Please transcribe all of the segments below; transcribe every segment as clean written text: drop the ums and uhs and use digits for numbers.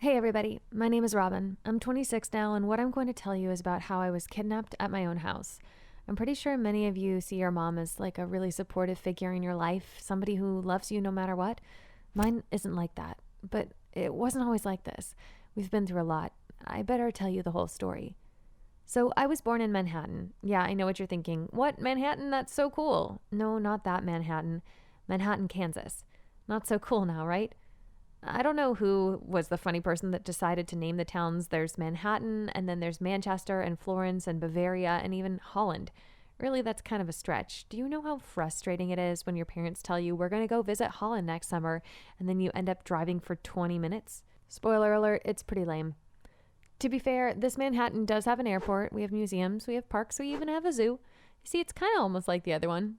Hey everybody, my name is Robin. I'm 26 now, and what I'm going to tell you is about how I was kidnapped at my own house. I'm pretty sure many of you see your mom as like a really supportive figure in your life, somebody who loves you no matter what. Mine isn't like that, but it wasn't always like this. We've been through a lot. I better tell you the whole story. So, I was born in Manhattan. Yeah, I know what you're thinking. What, Manhattan? That's so cool. No, not that Manhattan. Manhattan, Kansas. Not so cool now, right? I don't know who was the funny person that decided to name the towns. There's Manhattan, and then there's Manchester, and Florence, and Bavaria, and even Holland. Really, that's kind of a stretch. Do you know how frustrating it is when your parents tell you, we're going to go visit Holland next summer, and then you end up driving for 20 minutes? Spoiler alert, it's pretty lame. To be fair, this Manhattan does have an airport. We have museums, we have parks, we even have a zoo. You see, it's kind of almost like the other one.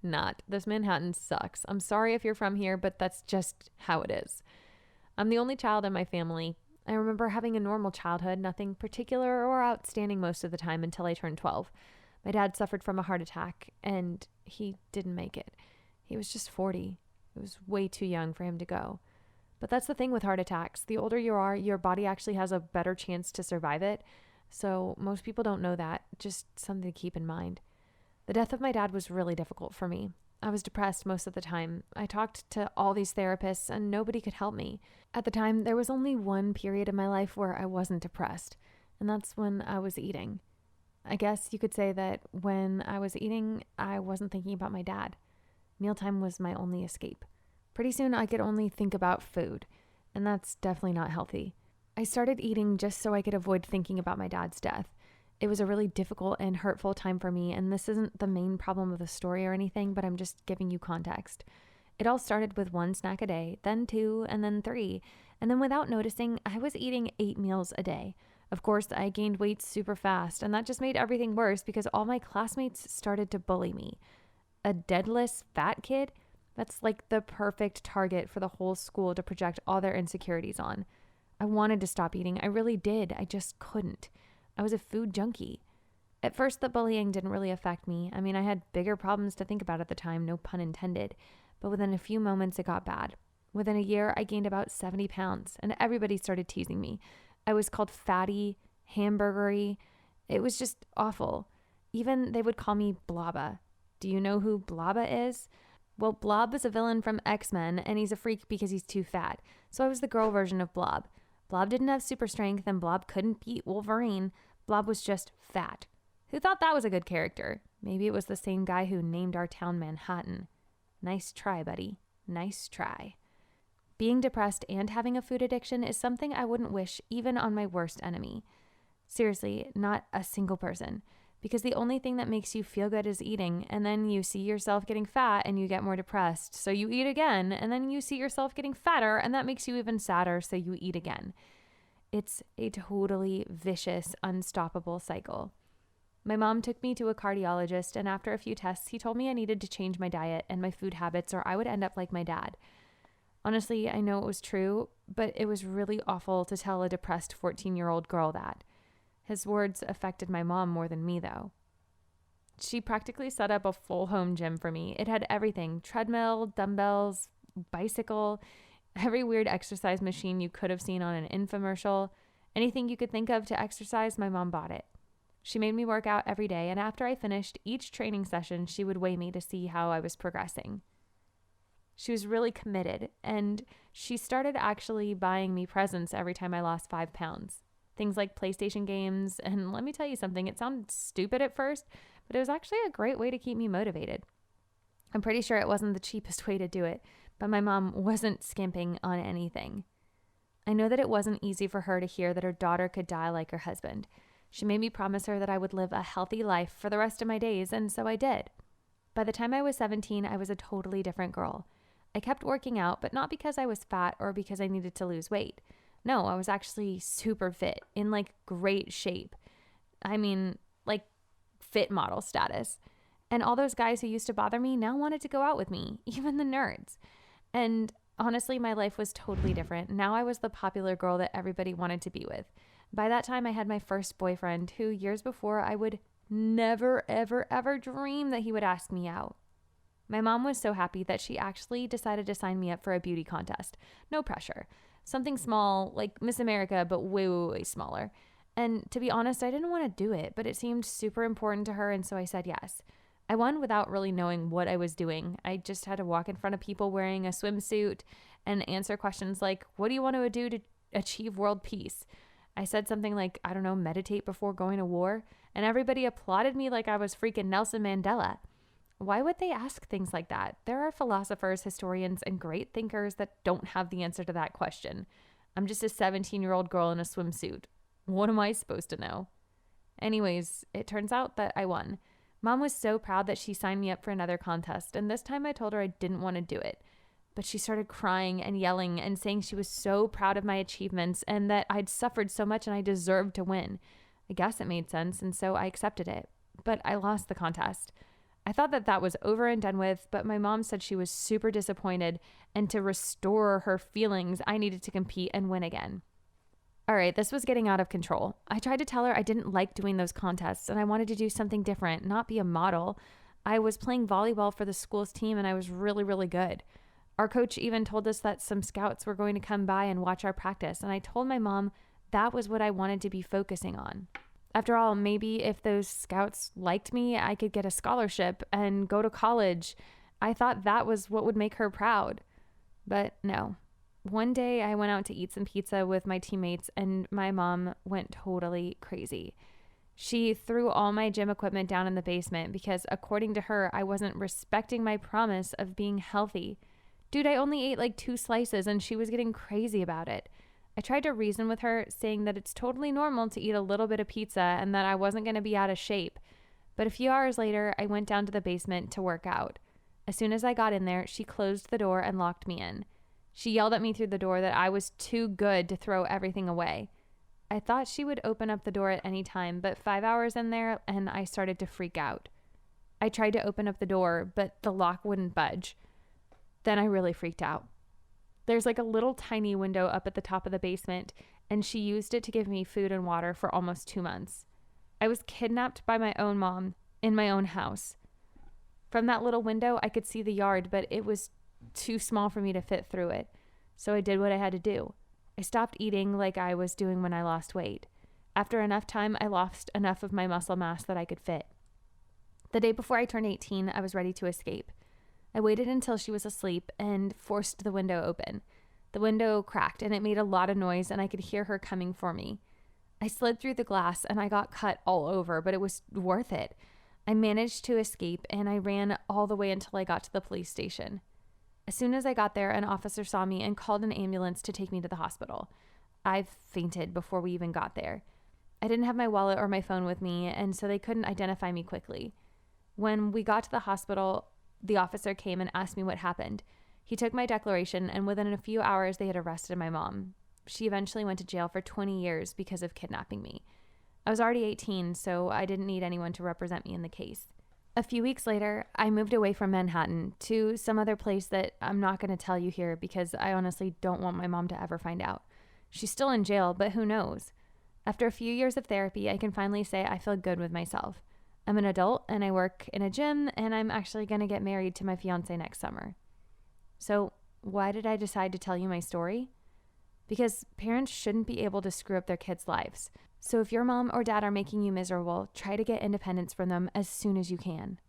Not. This Manhattan sucks. I'm sorry if you're from here, but that's just how it is. I'm the only child in my family. I remember having a normal childhood, nothing particular or outstanding most of the time until I turned 12. My dad suffered from a heart attack, and he didn't make it. He was just 40. It was way too young for him to go. But that's the thing with heart attacks. The older you are, your body actually has a better chance to survive it. So most people don't know that. Just something to keep in mind. The death of my dad was really difficult for me. I was depressed most of the time. I talked to all these therapists and nobody could help me. At the time, there was only one period in my life where I wasn't depressed, and that's when I was eating. I guess you could say that when I was eating, I wasn't thinking about my dad. Mealtime was my only escape. Pretty soon, I could only think about food, and that's definitely not healthy. I started eating just so I could avoid thinking about my dad's death. It was a really difficult and hurtful time for me, and this isn't the main problem of the story or anything, but I'm just giving you context. It all started with one snack a day, then two, and then three, and then without noticing, I was eating 8 meals a day. Of course, I gained weight super fast, and that just made everything worse because all my classmates started to bully me. A deadless fat kid? That's like the perfect target for the whole school to project all their insecurities on. I wanted to stop eating. I really did. I just couldn't. I was a food junkie. At first, the bullying didn't really affect me. I mean, I had bigger problems to think about at the time, no pun intended. But within a few moments, it got bad. Within a year, I gained about 70 pounds, and everybody started teasing me. I was called fatty, hamburgery. It was just awful. Even they would call me Blobba. Do you know who Blobba is? Well, Blob is a villain from X-Men, and he's a freak because he's too fat. So I was the girl version of Blob. Blob didn't have super strength, and Blob couldn't beat Wolverine. Blob was just fat. Who thought that was a good character? Maybe it was the same guy who named our town Manhattan. Nice try, buddy. Nice try. Being depressed and having a food addiction is something I wouldn't wish even on my worst enemy. Seriously, not a single person. Because the only thing that makes you feel good is eating, and then you see yourself getting fat and you get more depressed. So you eat again, and then you see yourself getting fatter, and that makes you even sadder, so you eat again. It's a totally vicious, unstoppable cycle. My mom took me to a cardiologist, and after a few tests, he told me I needed to change my diet and my food habits or I would end up like my dad. Honestly, I know it was true, but it was really awful to tell a depressed 14-year-old girl that. His words affected my mom more than me, though. She practically set up a full home gym for me. It had everything: treadmill, dumbbells, bicycle, every weird exercise machine you could have seen on an infomercial. Anything you could think of to exercise, my mom bought it. She made me work out every day, and after I finished each training session, she would weigh me to see how I was progressing. She was really committed, and she started actually buying me presents every time I lost 5 pounds. Things like PlayStation games, and let me tell you something, it sounded stupid at first, but it was actually a great way to keep me motivated. I'm pretty sure it wasn't the cheapest way to do it, but my mom wasn't skimping on anything. I know that it wasn't easy for her to hear that her daughter could die like her husband. She made me promise her that I would live a healthy life for the rest of my days, and so I did. By the time I was 17, I was a totally different girl. I kept working out, but not because I was fat or because I needed to lose weight. No, I was actually super fit, in like great shape. I mean, like fit model status. And all those guys who used to bother me now wanted to go out with me, even the nerds. And honestly, my life was totally different. Now I was the popular girl that everybody wanted to be with. By that time, I had my first boyfriend who years before I would never, ever, ever dream that he would ask me out. My mom was so happy that she actually decided to sign me up for a beauty contest. No pressure. Something small, like Miss America, but way, way, way smaller. And to be honest, I didn't want to do it, but it seemed super important to her, and so I said yes. I won without really knowing what I was doing. I just had to walk in front of people wearing a swimsuit and answer questions like, what do you want to do to achieve world peace? I said something like, I don't know, meditate before going to war, and everybody applauded me like I was freaking Nelson Mandela. Why would they ask things like that? There are philosophers, historians, and great thinkers that don't have the answer to that question. I'm just a 17-year-old girl in a swimsuit. What am I supposed to know? Anyways, it turns out that I won. Mom was so proud that she signed me up for another contest, and this time I told her I didn't want to do it. But she started crying and yelling and saying she was so proud of my achievements and that I'd suffered so much and I deserved to win. I guess it made sense, and so I accepted it. But I lost the contest. I thought that was over and done with, but my mom said she was super disappointed, and to restore her feelings, I needed to compete and win again. All right, this was getting out of control. I tried to tell her I didn't like doing those contests and I wanted to do something different, not be a model. I was playing volleyball for the school's team and I was really, really good. Our coach even told us that some scouts were going to come by and watch our practice, and I told my mom that was what I wanted to be focusing on. After all, maybe if those scouts liked me, I could get a scholarship and go to college. I thought that was what would make her proud. But no. One day I went out to eat some pizza with my teammates and my mom went totally crazy. She threw all my gym equipment down in the basement because, according to her, I wasn't respecting my promise of being healthy. Dude, I only ate like 2 slices and she was getting crazy about it. I tried to reason with her, saying that it's totally normal to eat a little bit of pizza and that I wasn't going to be out of shape. But a few hours later, I went down to the basement to work out. As soon as I got in there, she closed the door and locked me in. She yelled at me through the door that I was too good to throw everything away. I thought she would open up the door at any time, but 5 hours in there and I started to freak out. I tried to open up the door, but the lock wouldn't budge. Then I really freaked out. There's like a little tiny window up at the top of the basement, and she used it to give me food and water for almost 2 months. I was kidnapped by my own mom in my own house. From that little window, I could see the yard, but it was too small for me to fit through it. So I did what I had to do. I stopped eating like I was doing when I lost weight. After enough time, I lost enough of my muscle mass that I could fit. The day before I turned 18, I was ready to escape. I waited until she was asleep and forced the window open. The window cracked and it made a lot of noise and I could hear her coming for me. I slid through the glass and I got cut all over, but it was worth it. I managed to escape and I ran all the way until I got to the police station. As soon as I got there, an officer saw me and called an ambulance to take me to the hospital. I fainted before we even got there. I didn't have my wallet or my phone with me, and so they couldn't identify me quickly. When we got to the hospital, the officer came and asked me what happened. He took my declaration, and within a few hours, they had arrested my mom. She eventually went to jail for 20 years because of kidnapping me. I was already 18, so I didn't need anyone to represent me in the case. A few weeks later, I moved away from Manhattan to some other place that I'm not going to tell you here because I honestly don't want my mom to ever find out. She's still in jail, but who knows? After a few years of therapy, I can finally say I feel good with myself. I'm an adult and I work in a gym, and I'm actually going to get married to my fiance next summer. So why did I decide to tell you my story? Because parents shouldn't be able to screw up their kids' lives. So if your mom or dad are making you miserable, try to get independence from them as soon as you can.